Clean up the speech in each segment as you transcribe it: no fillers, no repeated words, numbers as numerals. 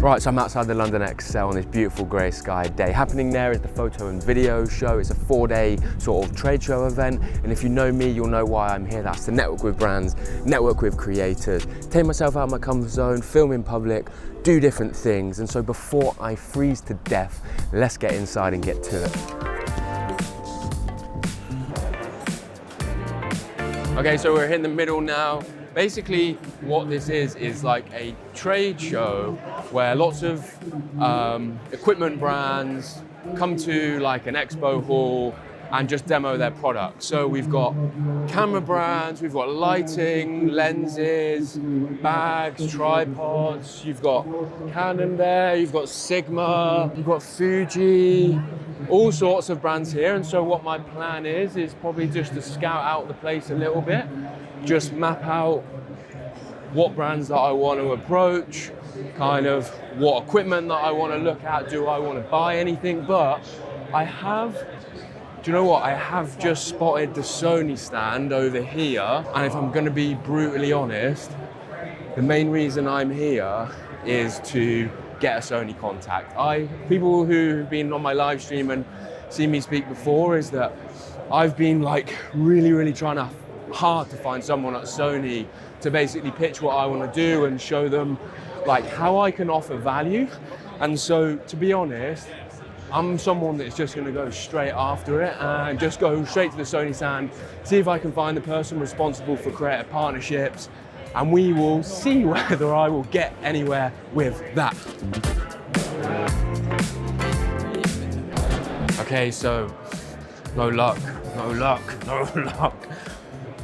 Right, so I'm outside the London Excel on this beautiful grey sky day. Happening there is the photo and video show. It's a 4-day sort of trade show event. And if you know me, you'll know why I'm here. That's to network with brands, network with creators, take myself out of my comfort zone, film in public, do different things. And so before I freeze to death, let's get inside and get to it. Okay, so we're in the middle now. Basically, what this is like a trade show where lots of equipment brands come to like an expo hall and just demo their products. So we've got camera brands, we've got lighting, lenses, bags, tripods, you've got Canon there, you've got Sigma, you've got Fuji, all sorts of brands here. And so what my plan is probably just to scout out the place a little bit, just map out what brands that I want to approach, kind of what equipment that I want to look at, do I want to buy anything, but do you know what? I have just spotted the Sony stand over here, and if I'm going to be brutally honest, the main reason I'm here is to get a Sony contact. People who've been on my live stream and seen me speak before is that I've been like really trying hard to find someone at Sony to basically pitch what I want to do and show them like how I can offer value. And so to be honest, I'm someone that's just going to go straight after it and just go straight to the Sony stand, see if I can find the person responsible for creative partnerships, and we will see whether I will get anywhere with that. Okay, so no luck.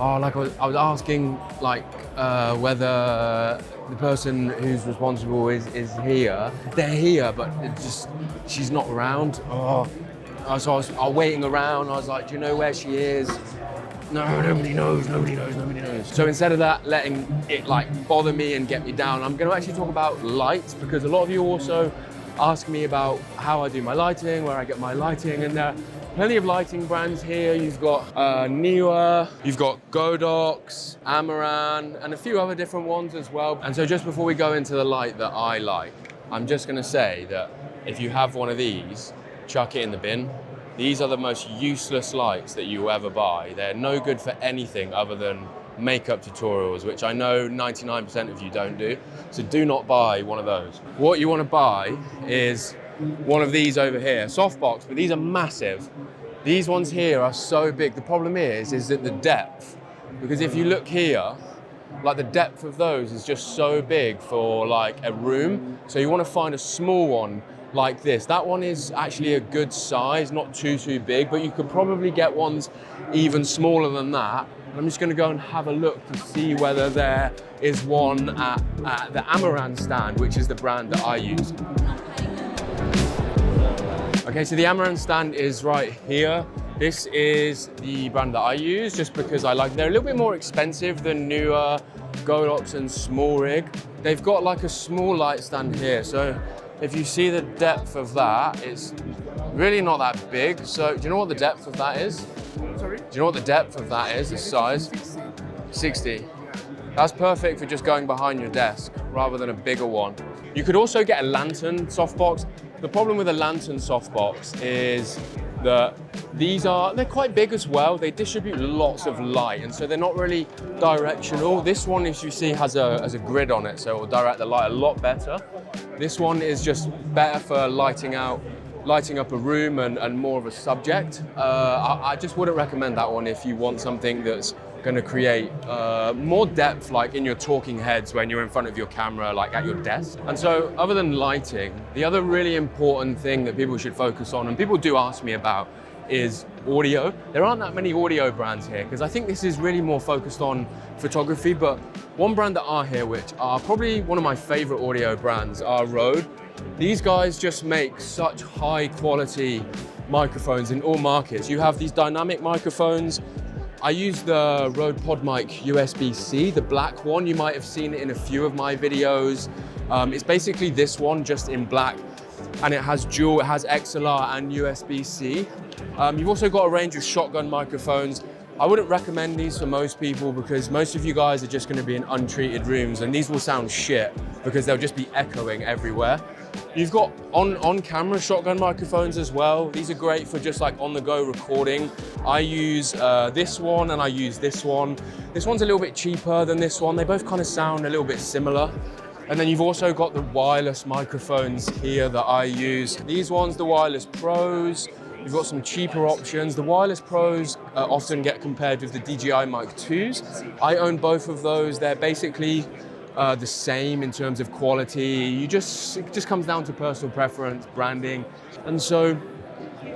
Oh, like I was asking like whether the person who's responsible is here. They're here, but she's not around. So I was waiting around. I was like, do you know where she is? No, nobody knows. So instead of that, letting it like bother me and get me down, I'm going to actually talk about lights, because a lot of you also ask me about how I do my lighting, where I get my lighting, and there are plenty of lighting brands here. You've got Neewer, you've got Godox, Amaran, and a few other different ones as well. And so just before we go into the light that I like, I'm just gonna say that if you have one of these, chuck it in the bin. These are the most useless lights that you will ever buy. They're no good for anything other than makeup tutorials, which I know 99% of you don't do. So do not buy one of those. What you wanna buy is one of these over here, softbox, but these are massive. These ones here are so big. The problem is that the depth, because if you look here, like the depth of those is just so big for like a room. So you want to find a small one like this. That one is actually a good size, not too big, but you could probably get ones even smaller than that. I'm just going to go and have a look to see whether there is one at the Amaran stand, which is the brand that I use. Okay, so the Amaran stand is right here. This is the brand that I use just because I like. They're a little bit more expensive than Neewer, Godox and Small Rig. They've got like a small light stand here. So if you see the depth of that, it's really not that big. So do you know what the depth of that is? Sorry? Do you know what the depth of that is, the size? 60. That's perfect for just going behind your desk rather than a bigger one. You could also get a lantern softbox. The problem with a lantern softbox is that they're quite big as well. They distribute lots of light, and so they're not really directional. This one, as you see, has a grid on it, so it will direct the light a lot better. This one is just better for lighting up a room and more of a subject. I just wouldn't recommend that one if you want something that's going to create more depth, like in your talking heads when you're in front of your camera, like at your desk. And so other than lighting, the other really important thing that people should focus on, and people do ask me about, is audio. There aren't that many audio brands here because I think this is really more focused on photography, but one brand that are here, which are probably one of my favorite audio brands, are Rode. These guys just make such high quality microphones in all markets. You have these dynamic microphones. I use the Rode PodMic USB-C, the black one. You might have seen it in a few of my videos. It's basically this one, just in black, and it has XLR and USB-C. You've also got a range of shotgun microphones. I wouldn't recommend these for most people because most of you guys are just going to be in untreated rooms and these will sound shit. because they'll just be echoing everywhere. You've got on-camera shotgun microphones as well. These are great for just like on-the-go recording. I use this one and I use this one. This one's a little bit cheaper than this one. They both kind of sound a little bit similar. And then you've also got the wireless microphones here that I use. These ones, the Wireless Pros. You've got some cheaper options. The Wireless Pros often get compared with the DJI Mic 2s. I own both of those. They're basically the same in terms of quality. It just comes down to personal preference, branding. And so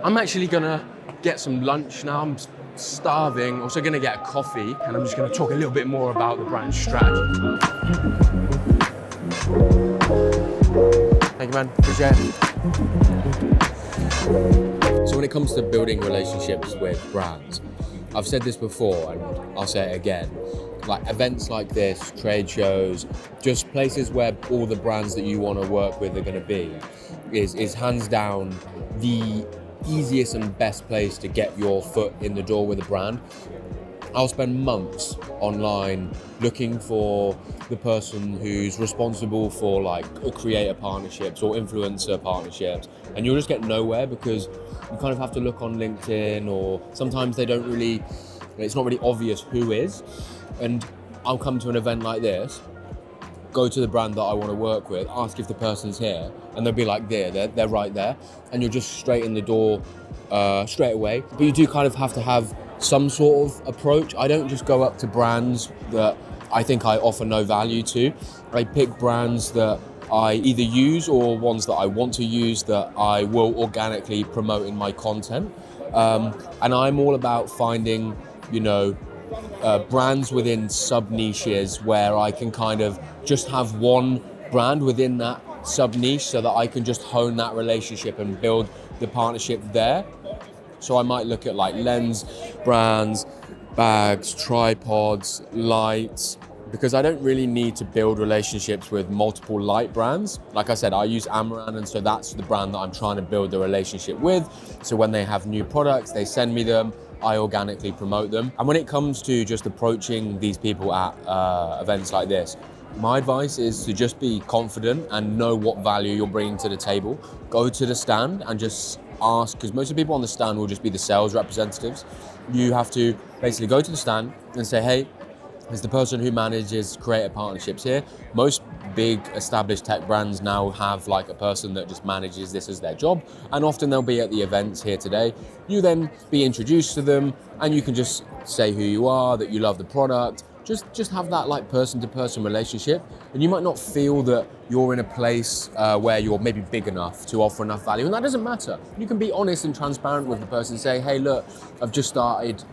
I'm actually gonna get some lunch now. I'm starving. Also gonna get a coffee, and I'm just gonna talk a little bit more about the brand strategy. Thank you, man. Appreciate it. So when it comes to building relationships with brands, I've said this before and I'll say it again. Like events like this, trade shows, just places where all the brands that you want to work with are going to be, is hands down the easiest and best place to get your foot in the door with a brand. I'll spend months online looking for the person who's responsible for like creator partnerships or influencer partnerships, and you'll just get nowhere because you kind of have to look on LinkedIn, or sometimes it's not really obvious who is. And I'll come to an event like this, go to the brand that I want to work with, ask if the person's here, and they'll be like, they're right there, and you're just straight in the door straight away. But you do kind of have to have some sort of approach. I don't just go up to brands that I think I offer no value to. I pick brands that I either use or ones that I want to use that I will organically promote in my content. And I'm all about finding, brands within sub niches where I can kind of just have one brand within that sub niche so that I can just hone that relationship and build the partnership there. So I might look at like lens brands, bags, tripods, lights, because I don't really need to build relationships with multiple light brands. Like I said, I use Amaran, and so that's the brand that I'm trying to build the relationship with. So when they have new products, they send me them, I organically promote them. And when it comes to just approaching these people at events like this, my advice is to just be confident and know what value you're bringing to the table. Go to the stand and just ask, because most of the people on the stand will just be the sales representatives. You have to basically go to the stand and say, hey, is the person who manages creator partnerships here? Most big established tech brands now have like a person that just manages this as their job, and often they'll be at the events here today. You then be introduced to them, and you can just say who you are, that you love the product, just have that like person-to-person relationship. And you might not feel that you're in a place where you're maybe big enough to offer enough value, and that doesn't matter. You can be honest and transparent with the person, say, hey, look, I've just started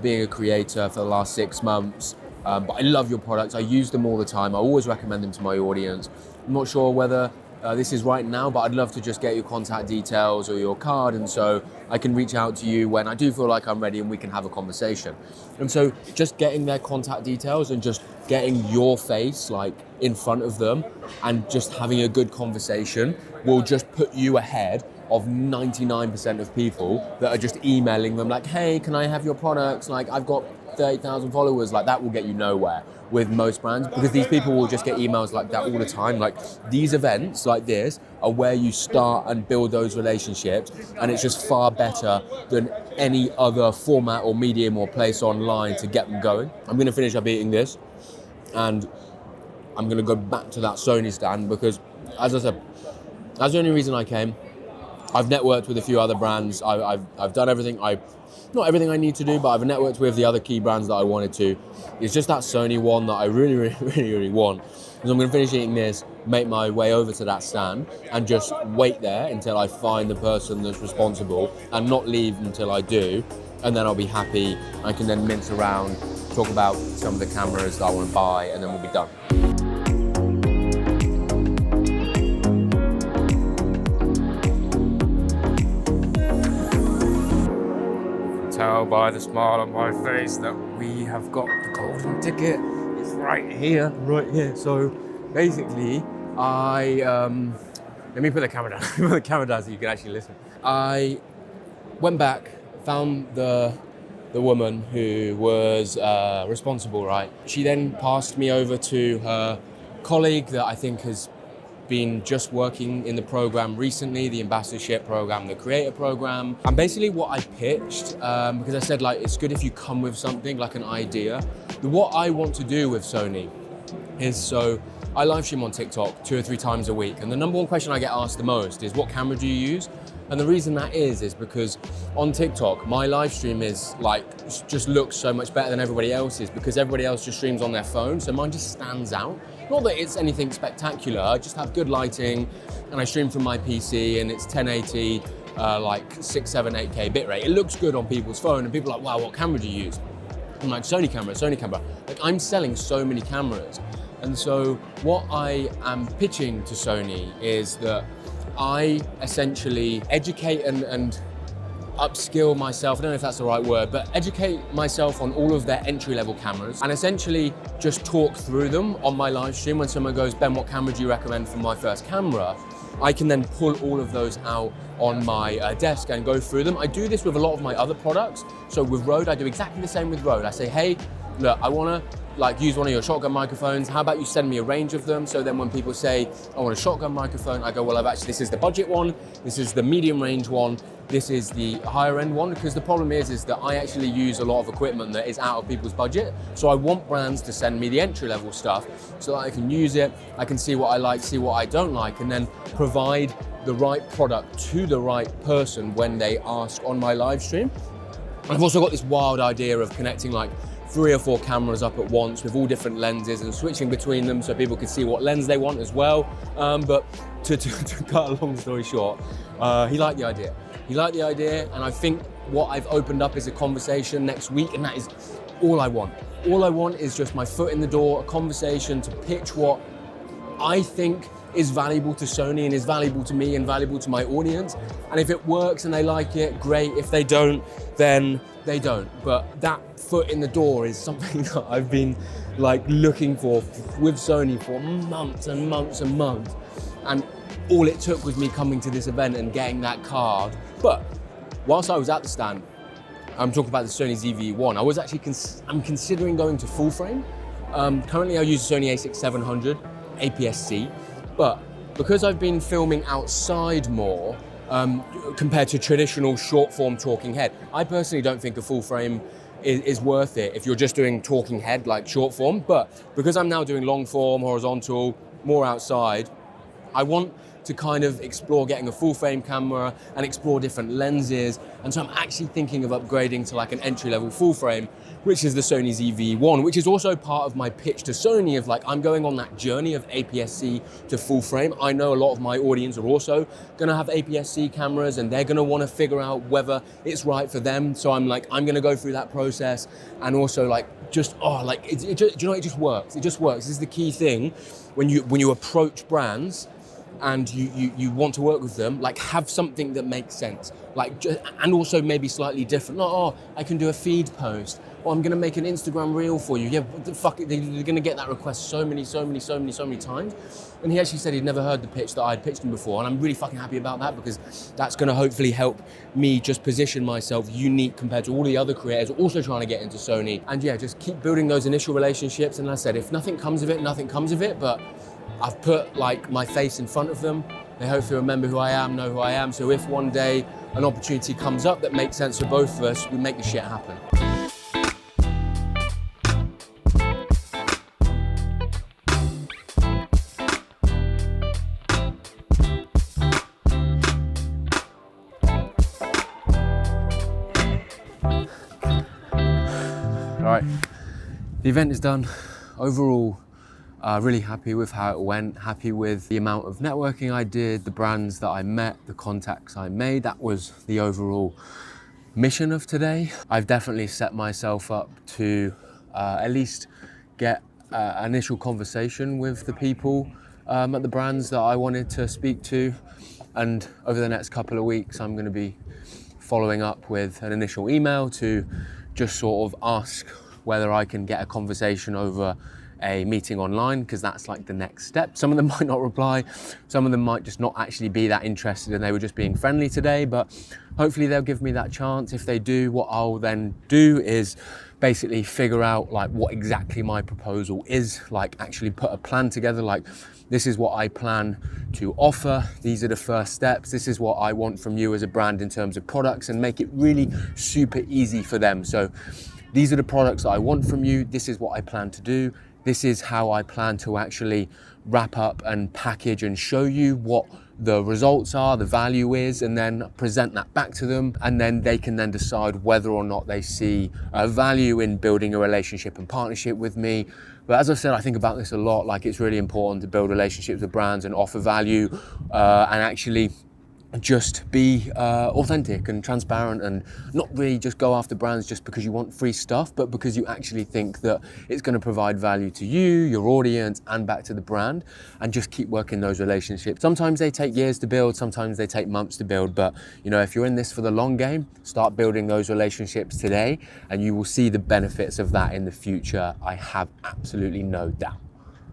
being a creator for the last 6 months, but I love your products. I use them all the time. I always recommend them to my audience. I'm not sure whether this is right now, but I'd love to just get your contact details or your card, and so I can reach out to you when I do feel like I'm ready and we can have a conversation. And so just getting their contact details and just getting your face like in front of them and just having a good conversation will just put you ahead of 99% of people that are just emailing them like, hey, can I have your products? Like, I've got 30,000 followers. Like, that will get you nowhere with most brands, because these people will just get emails like that all the time. Like, these events like this are where you start and build those relationships, and it's just far better than any other format or medium or place online to get them going. I'm gonna finish up eating this, and I'm gonna go back to that Sony stand, because as I said, that's the only reason I came. I've networked with a few other brands. I've done everything, not everything I need to do, but I've networked with the other key brands that I wanted to. It's just that Sony one that I really want. So I'm gonna finish eating this, make my way over to that stand, and just wait there until I find the person that's responsible, and not leave until I do. And then I'll be happy. I can then mince around, talk about some of the cameras that I want to buy, and then we'll be done. Tell by the smile on my face that we have got the golden ticket. It's right here. So basically, let me put the camera down. Put the camera down so you can actually listen. I went back, found the woman who was responsible, right? She then passed me over to her colleague that I think has been just working in the program recently, the ambassadorship program, the creator program. And basically what I pitched, because I said like, it's good if you come with something like an idea. What I want to do with Sony is, so I live stream on TikTok 2 or 3 times a week. And the number one question I get asked the most is, what camera do you use? And the reason that is because on TikTok, my live stream is like, just looks so much better than everybody else's, because everybody else just streams on their phone. So mine just stands out. Not that it's anything spectacular, I just have good lighting and I stream from my PC and it's 1080, like 6, 7, 8K bitrate. It looks good on people's phone and people are like, wow, what camera do you use? I'm like, Sony camera. Like, I'm selling so many cameras. And so what I am pitching to Sony is that I essentially educate and upskill myself, I don't know if that's the right word, but educate myself on all of their entry-level cameras and essentially just talk through them on my live stream. When someone goes, Ben, what camera do you recommend for my first camera? I can then pull all of those out on my desk and go through them. I do this with a lot of my other products. So with Rode, I do exactly the same with Rode. I say, hey, look, I wanna use one of your shotgun microphones. How about you send me a range of them? So then when people say, I want a shotgun microphone, I go, well, this is the budget one, this is the medium range one, this is the higher end one, because the problem is that I actually use a lot of equipment that is out of people's budget. So I want brands to send me the entry level stuff so that I can use it, I can see what I like, see what I don't like, and then provide the right product to the right person when they ask on my live stream. I've also got this wild idea of connecting like 3 or 4 cameras up at once with all different lenses and switching between them so people can see what lens they want as well. But to cut a long story short, he liked the idea. He liked the idea, and I think what I've opened up is a conversation next week, and that is all I want. All I want is just my foot in the door, a conversation to pitch what I think is valuable to Sony and is valuable to me and valuable to my audience. And if it works and they like it, great. If they don't, then they don't. But that foot in the door is something that I've been like looking for with Sony for months and months and months. And all it took was me coming to this event and getting that card. But whilst I was at the stand, I'm talking about the Sony ZV-1, I was actually I'm considering going to full frame. Currently I use the Sony a6700 APS-C, but because I've been filming outside more, compared to traditional short form talking head, I personally don't think a full frame is worth it if you're just doing talking head like short form. But because I'm now doing long form, horizontal, more outside, I want to kind of explore getting a full frame camera and explore different lenses. And so I'm actually thinking of upgrading to like an entry level full frame, which is the Sony ZV-1, which is also part of my pitch to Sony of like, I'm going on that journey of APS-C to full frame. I know a lot of my audience are also gonna have APS-C cameras and they're gonna wanna figure out whether it's right for them. So I'm gonna go through that process and also like, do you know, it just works. It just works. This is the key thing when you approach brands and you want to work with them, like have something that makes sense, like, and also maybe slightly different. Not, oh, I can do a feed post, or I'm gonna make an Instagram reel for you. Yeah, what the fuck, they're gonna get that request so many times. And he actually said he'd never heard the pitch that I'd pitched him before, and I'm really fucking happy about that, because that's gonna hopefully help me just position myself unique compared to all the other creators also trying to get into Sony. And yeah, just keep building those initial relationships. And as I said, if nothing comes of it, nothing comes of it, but I've put like my face in front of them. They hopefully remember who I am, know who I am. So if one day an opportunity comes up that makes sense for both of us, we make the shit happen. All right, the event is done. Overall, really happy with how it went, happy with the amount of networking I did, the brands that I met, the contacts I made. That was the overall mission of today. I've definitely set myself up to at least get an initial conversation with the people at the brands that I wanted to speak to. And over the next couple of weeks, I'm going to be following up with an initial email to just sort of ask whether I can get a conversation over a meeting online, because that's like the next step. Some of them might not reply, some of them might just not actually be that interested and they were just being friendly today, but hopefully they'll give me that chance. If they do, what I'll then do is basically figure out like what exactly my proposal is, like actually put a plan together, like this is what I plan to offer, these are the first steps, this is what I want from you as a brand in terms of products, and make it really super easy for them. So these are the products that I want from you, this is what I plan to do, this is how I plan to actually wrap up and package and show you what the results are, the value is, and then present that back to them, and then they can then decide whether or not they see value in building a relationship and partnership with me. But as I said, I think about this a lot, like it's really important to build relationships with brands and offer value and actually just be authentic and transparent, and not really just go after brands just because you want free stuff, but because you actually think that it's going to provide value to you, your audience, and back to the brand, and just keep working those relationships. Sometimes they take years to build, sometimes they take months to build, but you know, if you're in this for the long game, start building those relationships today and you will see the benefits of that in the future. I have absolutely no doubt.